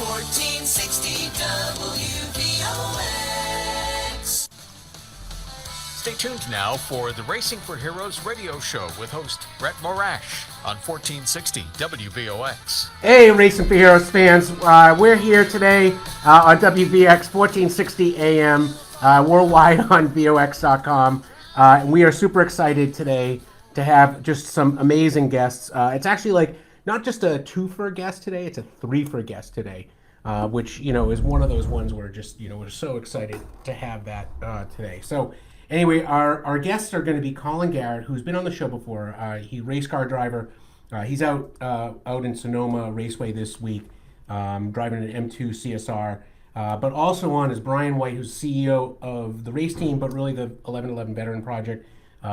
1460 WVOX. Stay tuned now for the Racing for Heroes radio show with host Brett Morash on 1460 WVOX. Hey, Racing for Heroes fans. We're here today on WVX 1460 AM, worldwide on VOX.com. And we are super excited today to have just some amazing guests. It's actually like not just a two-for guest today, it's a three-for guest today, which, is one of those ones where just, we're so excited to have that today. So anyway, our guests are going to be Colin Garrett, who's been on the show before. He race car driver. He's out in Sonoma Raceway this week, driving an M2 CSR. But also on is Bryan White, who's CEO of the race team, but really the 1111 Veteran Project.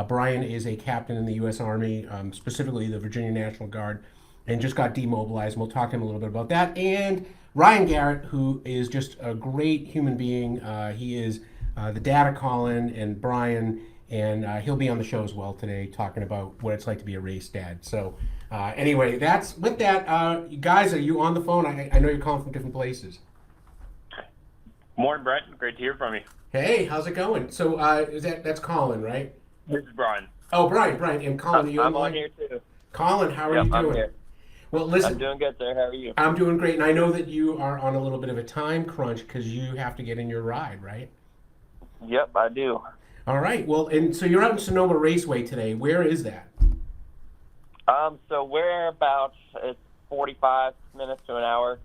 Bryan is a captain in the U.S. Army, specifically the Virginia National Guard, and just got demobilized. And we'll talk to him a little bit about that. And Ryan Garrett, who is just a great human being. He is the dad of Colin and Bryan, and he'll be on the show as well today talking about what it's like to be a race dad. So anyway, that's with that. You guys, are you on the phone? I know you're calling from different places. Morning, Brett. Great to hear from you. Hey, how's it going? So that's Colin, right? This is Bryan. Oh, Bryan, and Colin, are you I'm on here too. Colin, how are you doing? I'm here. Well, listen, I'm doing good, sir. How are you? I'm doing great, and I know that you are on a little bit of a time crunch because you have to get in your ride, right? Yep, I do. All right. Well, and so you're out in Sonoma Raceway today. Where is that? So we're about 45 minutes to an hour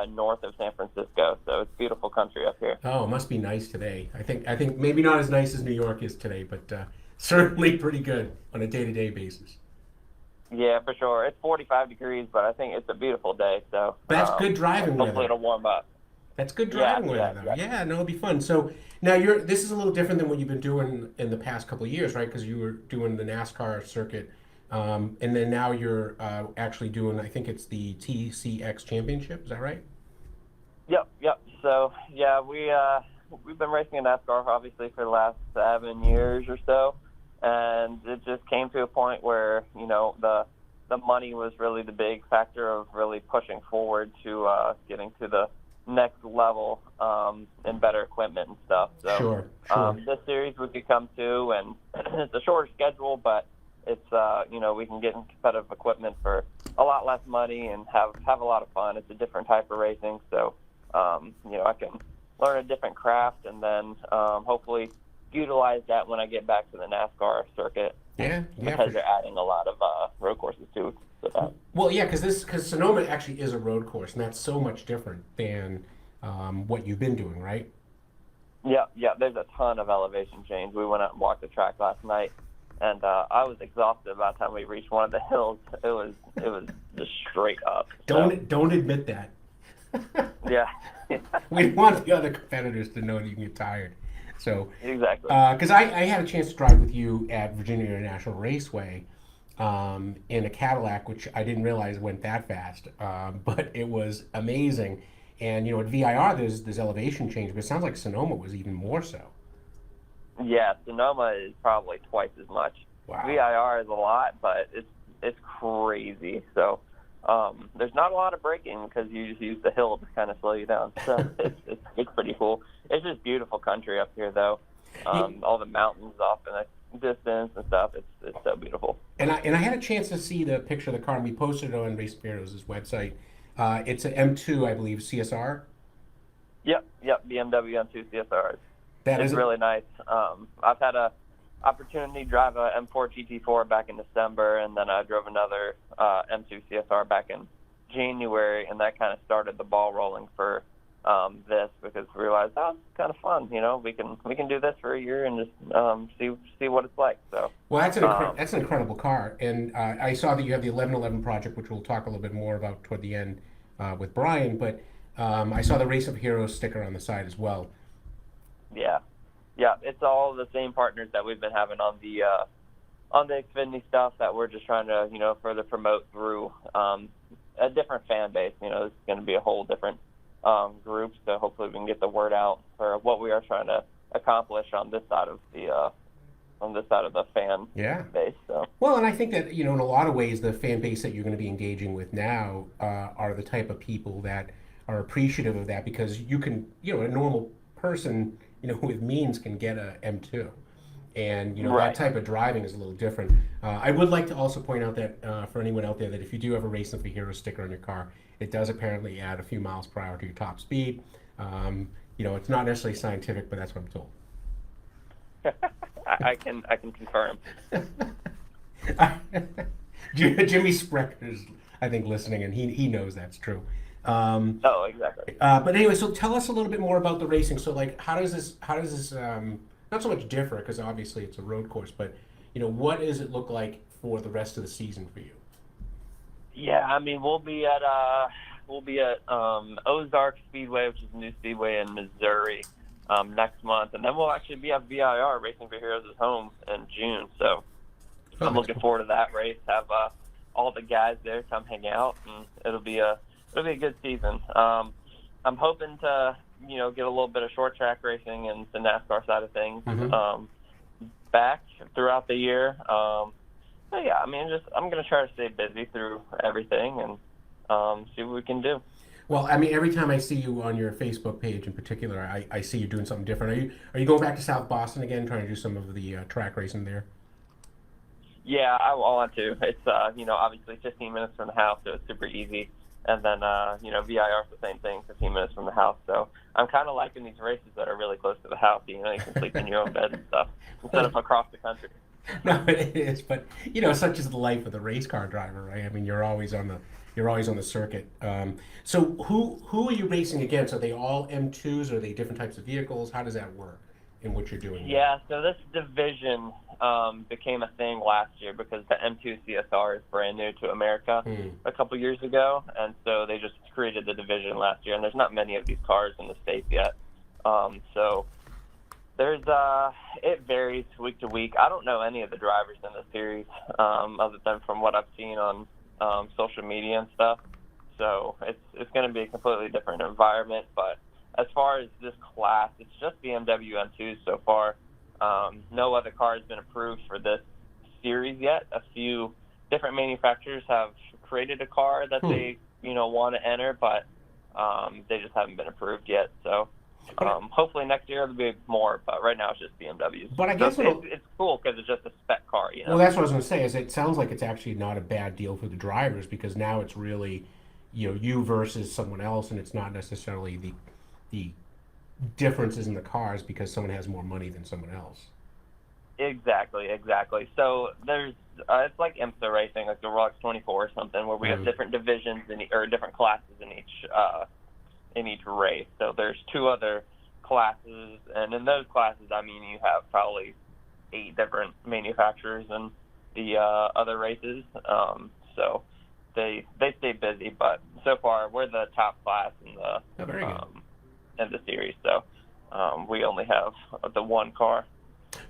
north of San Francisco. So it's beautiful country up here. Oh, it must be nice today. I think maybe not as nice as New York is today, but certainly pretty good on a day-to-day basis. Yeah, for sure. It's 45 degrees, but I think it's a beautiful day. So that's good driving weather. Hopefully it'll warm up. That's good driving weather, though. Yeah, no, it'll be fun. So now this is a little different than what you've been doing in the past couple of years, right? Because you were doing the NASCAR circuit, and then now you're actually doing, I think it's the TCX Championship. Is that right? Yep. So yeah, we've been racing in NASCAR obviously for the last 7 years or so, and it just came to a point where the money was really the big factor of really pushing forward to getting to the next level and better equipment and stuff. So sure. This series we could come to, and it's a shorter schedule, but it's we can get in competitive equipment for a lot less money and have a lot of fun. It's a different type of racing, so I can learn a different craft and then hopefully utilize that when I get back to the NASCAR circuit. Yeah, because they're adding a lot of road courses too. So well, yeah, because Sonoma actually is a road course, and that's so much different than what you've been doing, right? Yeah. There's a ton of elevation change. We went out and walked the track last night, and I was exhausted by the time we reached one of the hills. It was just straight up. Don't admit that. Yeah. We want the other competitors to know that you can get tired. So exactly. Because I had a chance to drive with you at Virginia International Raceway in a Cadillac, which I didn't realize went that fast, but it was amazing. And at VIR there's elevation change, but it sounds like Sonoma was even more so. Yeah, Sonoma is probably twice as much. Wow. VIR is a lot, but it's crazy. So there's not a lot of braking because you just use the hill to kind of slow you down. So it's pretty cool. It's just beautiful country up here, though. All the mountains off in the distance and stuff. It's so beautiful. And I had a chance to see the picture of the car, and we posted it on Racing for Heroes' website. It's an M2, I believe, CSR. Yep, BMW M2 CSR. It's really nice. I've had a opportunity to drive a M4 GT4 back in December, and then I drove another M2 CSR back in January, and that kind of started the ball rolling for this, because we realized it's kind of fun. We can do this for a year and just see what it's like. So well, that's an incredible car, and I saw that you have the 1111 project, which we'll talk a little bit more about toward the end with Bryan. But I saw the Race of Heroes sticker on the side as well. Yeah, it's all the same partners that we've been having on the Xfinity stuff that we're just trying to further promote through a different fan base. It's going to be a whole different group, so hopefully we can get the word out for what we are trying to accomplish on this side of the fan base. So well, and I think that in a lot of ways the fan base that you're going to be engaging with now are the type of people that are appreciative of that because you can, a normal person, with means can get a M2. And, that Right. type of driving is a little different. I would like to also point out that for anyone out there that if you do have a Racing for Heroes sticker on your car, it does apparently add a few miles per hour to your top speed. It's not necessarily scientific, but that's what I'm told. I can confirm. Jimmy Sprecher is, I think, listening, and he knows that's true. Oh, exactly. But anyway, so tell us a little bit more about the racing. So, like, how does this not so much differ because obviously it's a road course, but what does it look like for the rest of the season for you? Yeah, I mean, we'll be at Ozark Speedway, which is a new speedway in Missouri, next month, and then we'll actually be at VIR Racing for Heroes' home in June. So I'm looking forward to that race. Have all the guys there come hang out, and it'll be a good season. I'm hoping to get a little bit of short track racing and the NASCAR side of things back throughout the year. But yeah, I mean, I'm going to try to stay busy through everything and see what we can do. Well, I mean, every time I see you on your Facebook page in particular, I see you doing something different. Are you going back to South Boston again, trying to do some of the track racing there? Yeah, I want to. It's obviously 15 minutes from the house, so it's super easy. And then VIR is the same thing, 15 minutes from the house. So I'm kind of liking these races that are really close to the house. You can sleep in your own bed and stuff instead of across the country. No, it is, but such is the life of the race car driver, right? I mean, you're always on the circuit. So who are you racing against? Are they all M2s? Are they different types of vehicles? How does that work in what you're doing? Yeah, so this division became a thing last year because the M2 CSR is brand new to America a couple years ago, and so they just created the division last year. And there's not many of these cars in the States yet, so there's it varies week to week. I don't know any of the drivers in the series other than from what I've seen on social media and stuff. So it's going to be a completely different environment. But as far as this class, it's just BMW M2s so far. No other car has been approved for this series yet. A few different manufacturers have created a car that they want to enter, but they just haven't been approved yet. So hopefully next year there'll be more, but right now it's just BMWs. But I guess it's cool because it's just a spec car. Well, that's what I was going to say. Is it sounds like it's actually not a bad deal for the drivers because now it's really, you versus someone else, and it's not necessarily the differences in the cars because someone has more money than someone else. Exactly. So there's it's like IMSA racing, like the Rolex 24 or something, where we have different divisions or different classes in each race. So there's two other classes, and in those classes, I mean, you have probably 8 different manufacturers in the other races. So they stay busy, but so far we're the top class in the series. So we only have the one car.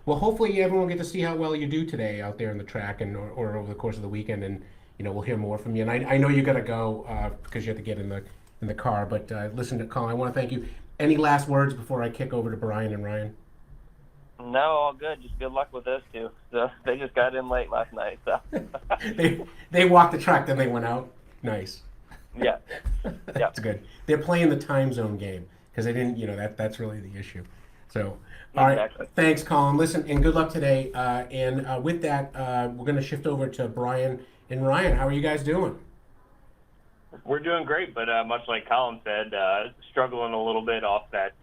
Well, hopefully everyone will get to see how well you do today out there in the track and or over the course of the weekend, and we'll hear more from you. And I know you got to go because you have to get in the car. But listen to Colin. I want to thank you. Any last words before I kick over to Bryan and Ryan? No, all good. Just good luck with those two. So they just got in late last night. So they walked the track, then they went out. Nice. Yeah. That's good. They're playing the time zone game because they didn't. That's really the issue. So. All right. Thanks, Colin. Listen, and good luck today. And with that, we're going to shift over to Bryan and Ryan. How are you guys doing? We're doing great, but much like Colin said, struggling a little bit off that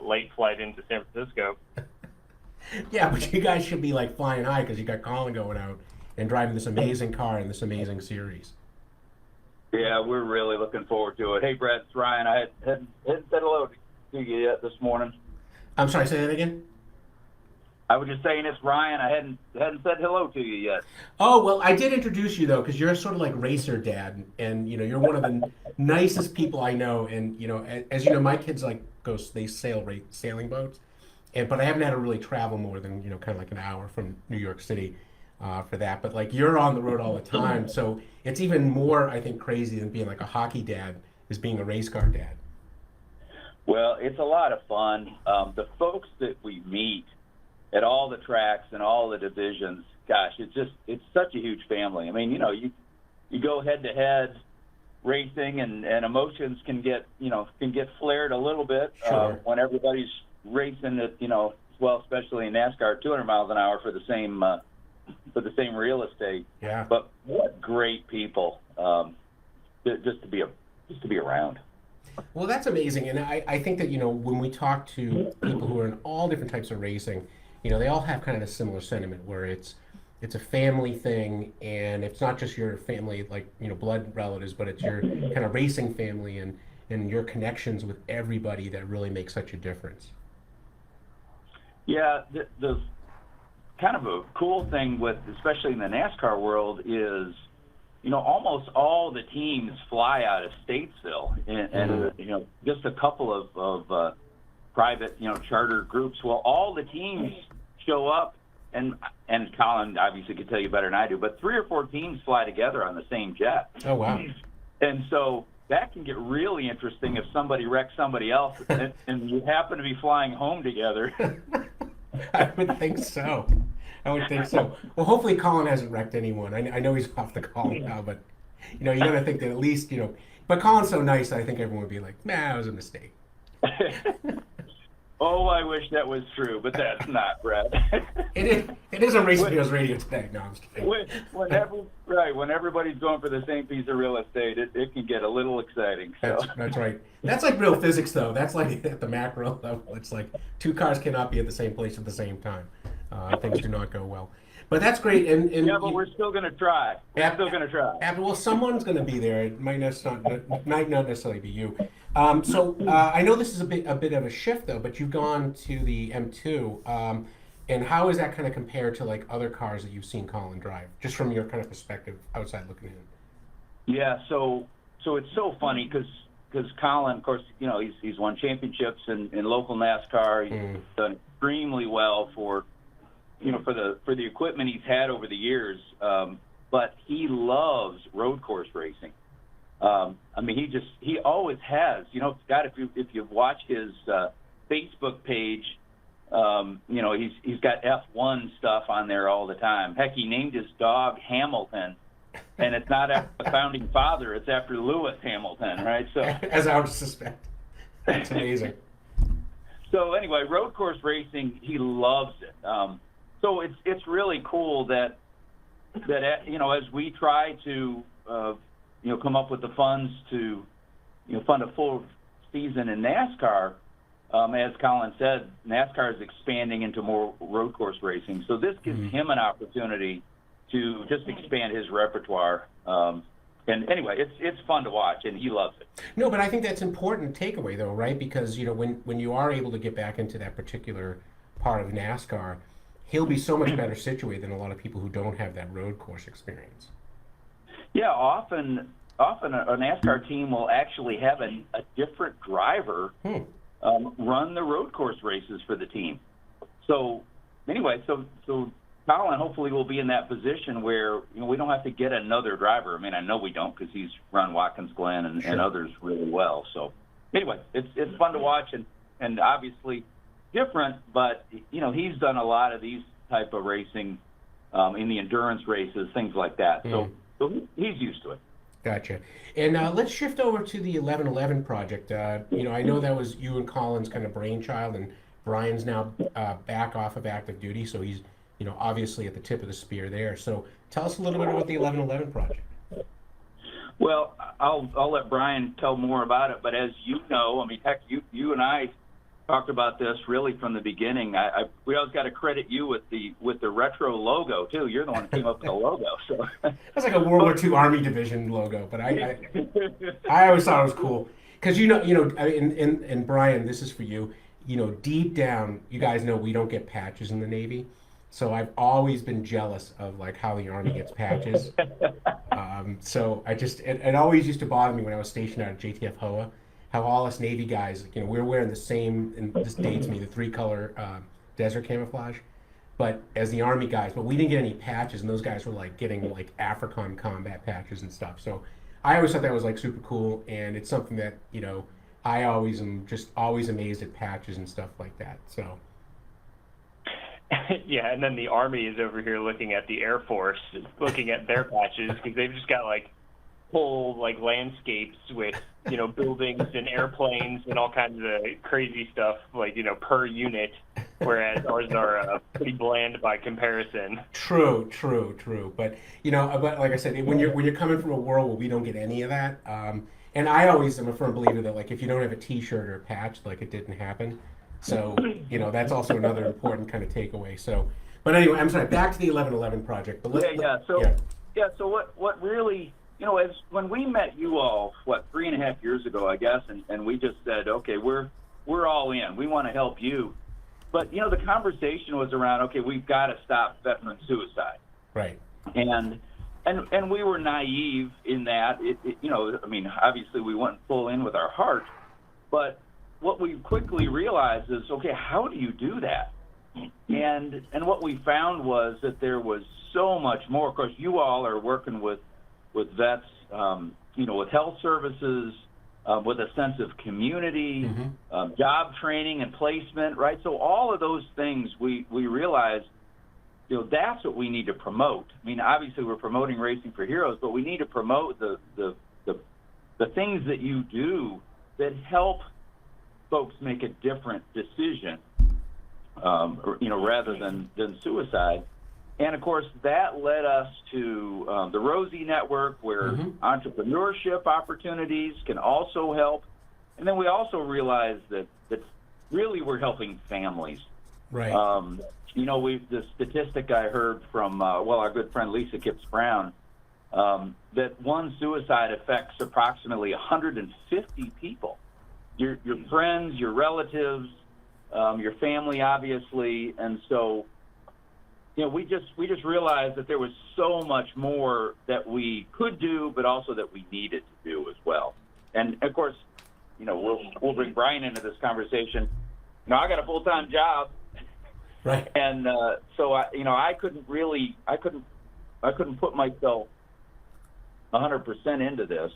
late flight into San Francisco. Yeah, but you guys should be like flying high because you got Colin going out and driving this amazing car in this amazing series. Yeah, we're really looking forward to it. Hey, Brett, it's Ryan. I hadn't said hello to you yet this morning. I'm sorry, say that again? I was just saying it's Ryan. I hadn't said hello to you yet. Oh, well, I did introduce you, though, because you're sort of like racer dad, and, you're one of the nicest people I know, and, as you know, my kids, they sailing boats, but I haven't had to really travel more than, kind of like an hour from New York City for that, but, you're on the road all the time, so it's even more, I think, crazy than being, like, a hockey dad is being a race car dad. Well, it's a lot of fun. The folks that we meet at all the tracks and all the divisions, gosh, it's such a huge family. I mean, you go head to head racing, and emotions can get flared a little bit when everybody's racing at especially in NASCAR, 200 miles an hour for the same real estate. Yeah. But what great people just to be around. Well, that's amazing, and I think that when we talk to people who are in all different types of racing, they all have kind of a similar sentiment where it's a family thing, and it's not just your family, like blood relatives, but it's your kind of racing family and your connections with everybody that really make such a difference. Yeah, the kind of a cool thing with, especially in the NASCAR world, is almost all the teams fly out of Statesville, and just a couple of private charter groups. Well, all the teams show up, and Colin obviously could tell you better than I do, but 3 or 4 teams fly together on the same jet. Oh wow! And so that can get really interesting if somebody wrecks somebody else, and you happen to be flying home together. I would think so. Well, hopefully Colin hasn't wrecked anyone. I know he's off the call now, but you got to think that at least But Colin's so nice, I think everyone would be like, "Nah, it was a mistake." Oh, I wish that was true, but that's not, Brett. It is on Racing Heroes Radio today. No, I'm just kidding. When everybody's going for the same piece of real estate, it can get a little exciting. So. That's right. That's like real physics, though. That's like at the macro level. It's like 2 cars cannot be at the same place at the same time. Things do not go well. But that's great. And yeah, but we're still going to try. Well, someone's going to be there. It might not necessarily be you. So I know this is a bit of a shift, though, but you've gone to the M2. And how is that kind of compared to like other cars that you've seen Colin drive, just from your kind of perspective outside looking in? Yeah, so it's so funny because Colin, of course, he's won championships in local NASCAR. He's done extremely well for the equipment he's had over the years. But he loves road course racing. He always has. Scott, if you've watched his Facebook page, he's got F1 stuff on there all the time. Heck, he named his dog Hamilton, and it's not after the founding father; it's after Lewis Hamilton, right? So, as I would suspect, that's amazing. So anyway, road course racing, he loves it. So it's really cool that as we try to come up with the funds to fund a full season in NASCAR. As Colin said, NASCAR is expanding into more road course racing. So this gives him an opportunity to just expand his repertoire. And anyway, it's fun to watch, and he loves it. No, but I think that's important takeaway, though, right? Because, when you are able to get back into that particular part of NASCAR, he'll be so much better situated than a lot of people who don't have that road course experience. Yeah, often a NASCAR team will actually have a different driver run the road course races for the team. So anyway, so Colin hopefully will be in that position where we don't have to get another driver. I know we don't because he's run Watkins Glen and others really well. So anyway, it's fun to watch and obviously different, but he's done a lot of these type of racing in the endurance races, things like that. So he's used to it. Gotcha. And let's shift over to the 1111 project. I know that was you and Colin's kind of brainchild, and Bryan's now back off of active duty, so he's obviously at the tip of the spear there. So tell us a little bit about the 1111 project. Well, I'll let Bryan tell more about it, but as you know, heck, you and I talked about this really from the beginning. We always got to credit you with the retro logo too. You're the one that came up with the logo. So that's like a World War II Army Division logo, but I always thought it was cool because and Bryan, this is for you. Deep down, you guys know we don't get patches in the Navy, so I've always been jealous of like how the Army gets patches. So it always used to bother me when I was stationed out at JTF Hoa. How all us Navy guys, we were wearing the same, and this dates me, the 3-color desert camouflage, but as the Army guys, but we didn't get any patches, and those guys were like getting like AFRICOM combat patches and stuff. So I always thought that was like super cool, and it's something that, I always am just always amazed at patches and stuff like that. So. Yeah, and then the Army is over here looking at the Air Force, looking at their patches, because they've just got like whole like landscapes with buildings and airplanes and all kinds of crazy stuff like per unit, whereas ours are pretty bland by comparison. True. But but like I said, when you're coming from a world where we don't get any of that, and I always am a firm believer that like if you don't have a T-shirt or a patch, like it didn't happen. So that's also another important kind of takeaway. So, but anyway, I'm sorry. Back to the 1111 project. But So what really, as when we met you all, 3.5 years ago, I guess, and we just said, okay, we're all in. We want to help you. But the conversation was around, okay, we've got to stop veteran suicide. Right. And we were naive in that. Obviously we went full in with our heart, but what we quickly realized is, okay, how do you do that? And what we found was that there was so much more. Of course, you all are working with vets, with health services, with a sense of community, job training and placement, right? So all of those things we realized, that's what we need to promote. I mean, obviously we're promoting Racing for Heroes, but we need to promote the things that you do that help folks make a different decision, rather than suicide. And of course, that led us to the Rosie Network, where entrepreneurship opportunities can also help. And then we also realized that really we're helping families. Right. The statistic I heard from our good friend Lisa Kipps Brown, that one suicide affects approximately 150 people. Your friends, your relatives, your family, obviously, and so we just realized that there was so much more that we could do, but also that we needed to do as well. And of course, we'll bring Bryan into this conversation. I got a full-time job, right? And so I couldn't put myself 100% into this.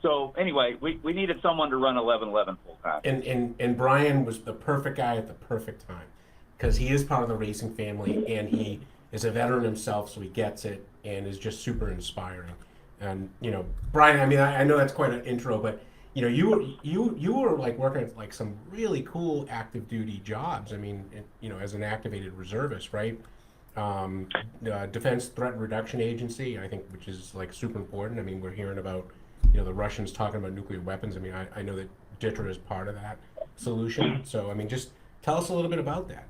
So anyway, we needed someone to run 1111 full time. And Bryan was the perfect guy at the perfect time, because he is part of the racing family and he is a veteran himself, so he gets it and is just super inspiring. And Bryan, I mean, I know that's quite an intro, but you were like working at like some really cool active duty jobs. I mean, as an activated reservist, right? Defense Threat Reduction Agency, I think, which is like super important. I mean, we're hearing about the Russians talking about nuclear weapons. I mean, I know that DITRA is part of that solution. So I mean, just tell us a little bit about that.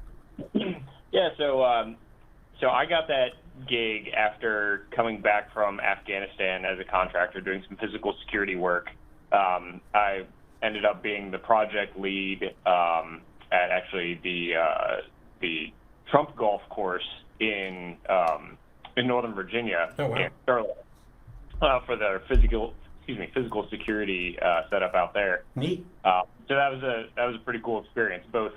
Yeah, so I got that gig after coming back from Afghanistan as a contractor doing some physical security work. I ended up being the project lead at actually the Trump golf course in Northern Virginia, in Charlotte, for the physical security setup out there. Neat. So that was a pretty cool experience, both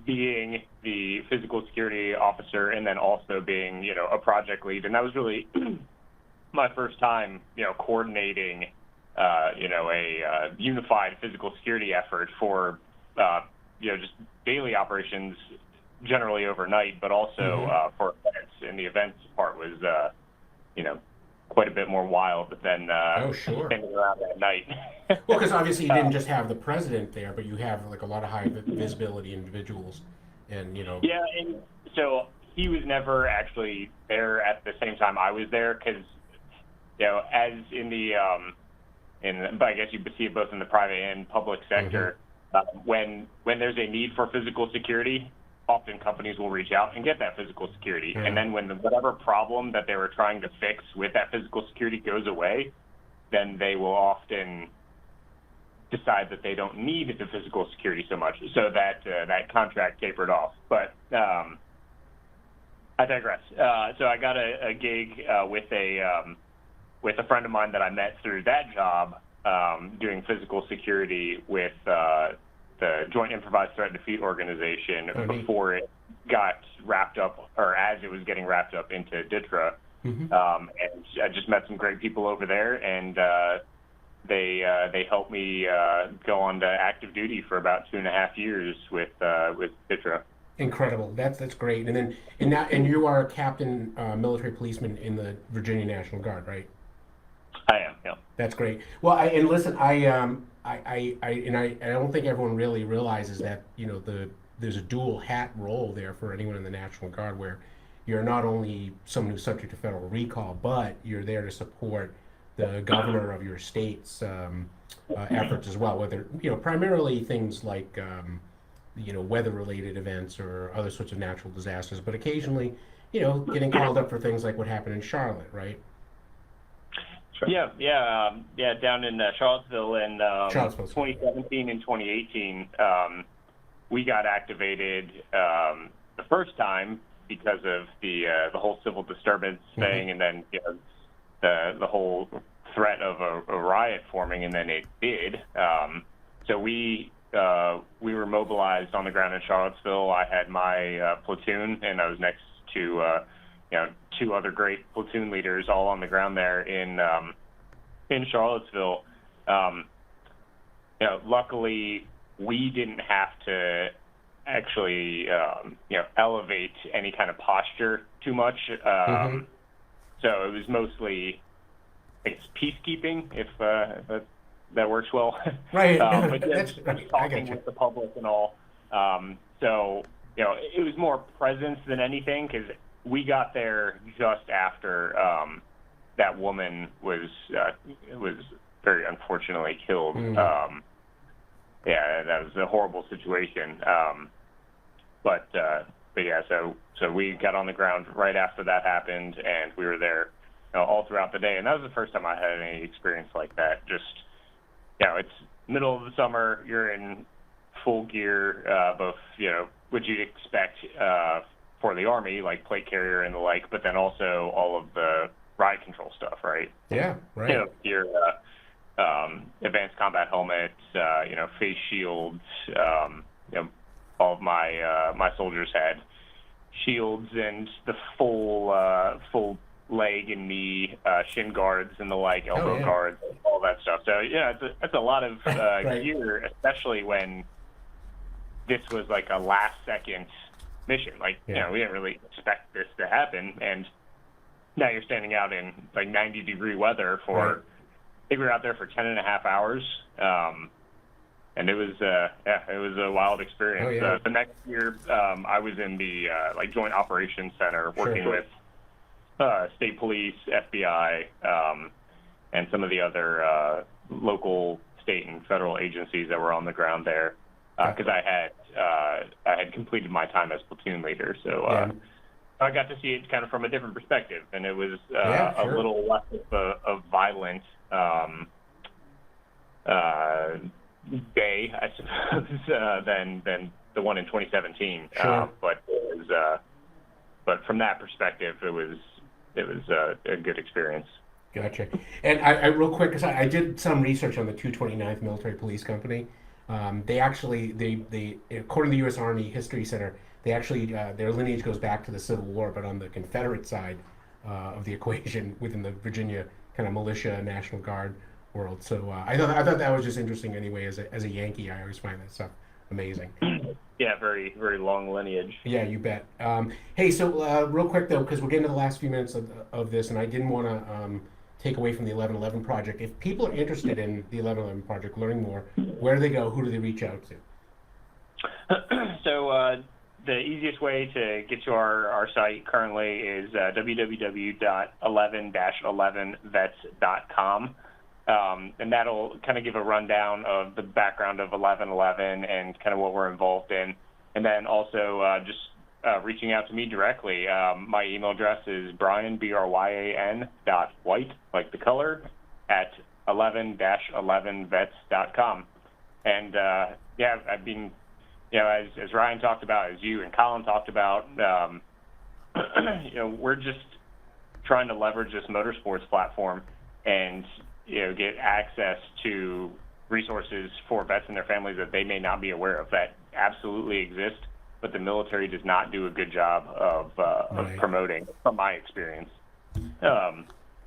being the physical security officer and then also being a project lead, and that was really my first time coordinating a unified physical security effort for just daily operations, generally overnight, but also for events. And the events part was quite a bit more wild than spending around at night. Well, because obviously you didn't just have the president there, but you have like a lot of high visibility individuals, and Yeah, and so he was never actually there at the same time I was there, because as in the but I guess you see it both in the private and public sector. When there's a need for physical security, often companies will reach out and get that physical security. And then when whatever problem that they were trying to fix with that physical security goes away, then they will often decide that they don't need the physical security so much, so that that contract tapered off. But I digress. So I got a gig with a friend of mine that I met through that job, doing physical security with the Joint Improvised Threat Defeat Organization before it got wrapped up, or as it was getting wrapped up into DITRA. And I just met some great people over there, and they helped me go on to active duty for about 2.5 years with DITRA. Incredible. That's great. And you are a captain, military policeman in the Virginia National Guard, right? I am. Yeah. That's great. Well, and listen, I don't think everyone really realizes that there's a dual hat role there for anyone in the National Guard, where you're not only someone who's subject to federal recall, but you're there to support the governor of your state's efforts as well. Whether primarily things like weather-related events or other sorts of natural disasters, but occasionally getting called up for things like what happened in Charlotte, right? Yeah, down in Charlottesville in Charlottesville. 2017 and 2018, we got activated the first time because of the whole civil disturbance thing, and then the whole threat of a riot forming, and then it did. So we were mobilized on the ground in Charlottesville. I had my platoon, and I was next to two other great platoon leaders, all on the ground there in Charlottesville. Luckily, we didn't have to actually elevate any kind of posture too much. So it was mostly, it's peacekeeping, if that works well. Right. But That's just right. talking with the public and all. So it was more presence than anything, because we got there just after that woman was very unfortunately killed. Yeah, that was a horrible situation. But yeah, so we got on the ground right after that happened, and we were there all throughout the day. And that was the first time I had any experience like that. Just it's middle of the summer, you're in full gear, both what you'd expect for the Army, like plate carrier and the like, but then also all of the riot control stuff, right? Yeah, right. Your advanced combat helmets, face shields. All of my soldiers had shields and the full leg and knee shin guards and the like, elbow guards, all that stuff. So that's a lot of gear, especially when this was like a last second mission. Like we didn't really expect this to happen, and now you're standing out in like 90-degree weather for. Right. I think we were out there for 10.5 hours, and it was a wild experience. Oh, yeah. The next year, I was in the Joint Operations Center working with state police, FBI, and some of the other local, state, and federal agencies that were on the ground there. Because I had completed my time as platoon leader, so I got to see it kind of from a different perspective, and it was a little less of a violent day, I suppose, than the one in 2017. Sure. But from that perspective, it was a good experience. Gotcha. And I real quick, because I did some research on the 229th Military Police Company. They actually, they according to the U.S. Army History Center, they actually their lineage goes back to the Civil War, but on the Confederate side of the equation within the Virginia kind of militia National Guard world. So I thought that was just interesting anyway. As a Yankee, I always find that stuff amazing. Yeah, very very long lineage. Yeah, you bet. Hey, so real quick though, because we're getting to the last few minutes of this, and I didn't want to take away from the 1111 project. If people are interested in the 1111 project, learning more, where do they go? Who do they reach out to? So the easiest way to get to our site currently is www.11-11vets.com. And that'll kind of give a rundown of the background of 1111 and kind of what we're involved in. And then also just reaching out to me directly. My email address is Bryan, Bryan .White, like the color, at 11-11vets.com. And I've been, as Ryan talked about, as you and Colin talked about, we're just trying to leverage this motorsports platform and get access to resources for vets and their families that they may not be aware of that absolutely exist, but the military does not do a good job of promoting, from my experience. And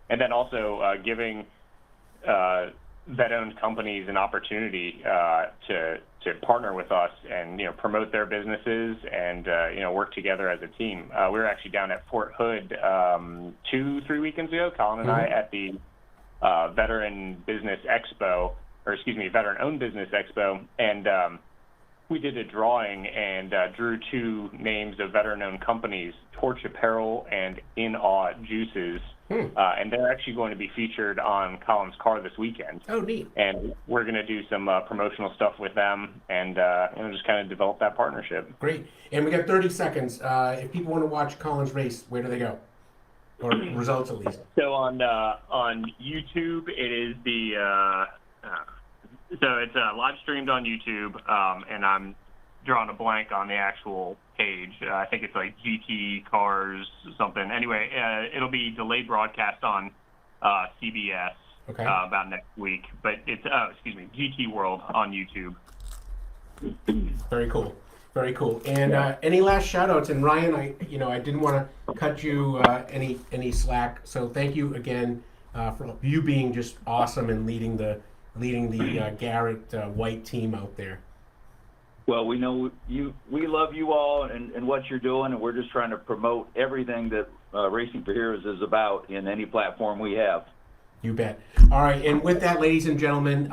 then also giving vet-owned companies an opportunity to partner with us and promote their businesses and work together as a team. We were actually down at Fort Hood 2-3 weekends ago, Colin and I, at the Veteran Owned Business Expo, and we did a drawing and drew 2 names of veteran-owned companies, Torch Apparel and In Awe Juices. And they're actually going to be featured on Colin's car this weekend. Oh, neat. And we're going to do some promotional stuff with them and just kind of develop that partnership. Great. And we got 30 seconds. If people want to watch Colin's race, where do they go? Or results, at least. So on YouTube, it is it's live streamed on YouTube, and I'm drawing a blank on the actual page. I think it's like GT Cars something. Anyway, it'll be delayed broadcast on CBS about next week. But it's GT World on YouTube. Very cool. Very cool. And any last shout outs? And Ryan, I didn't want to cut you any slack. So thank you again for you being just awesome and leading the Garrett White team out there. Well, we know we love you all and what you're doing, and we're just trying to promote everything that Racing for Heroes is about in any platform we have. You bet. All right, and with that, ladies and gentlemen,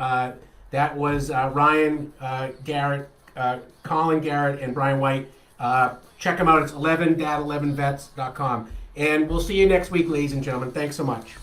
that was Ryan Garrett, Colin Garrett, and Bryan White. Check them out. It's 11-11vets.com. And we'll see you next week, ladies and gentlemen. Thanks so much.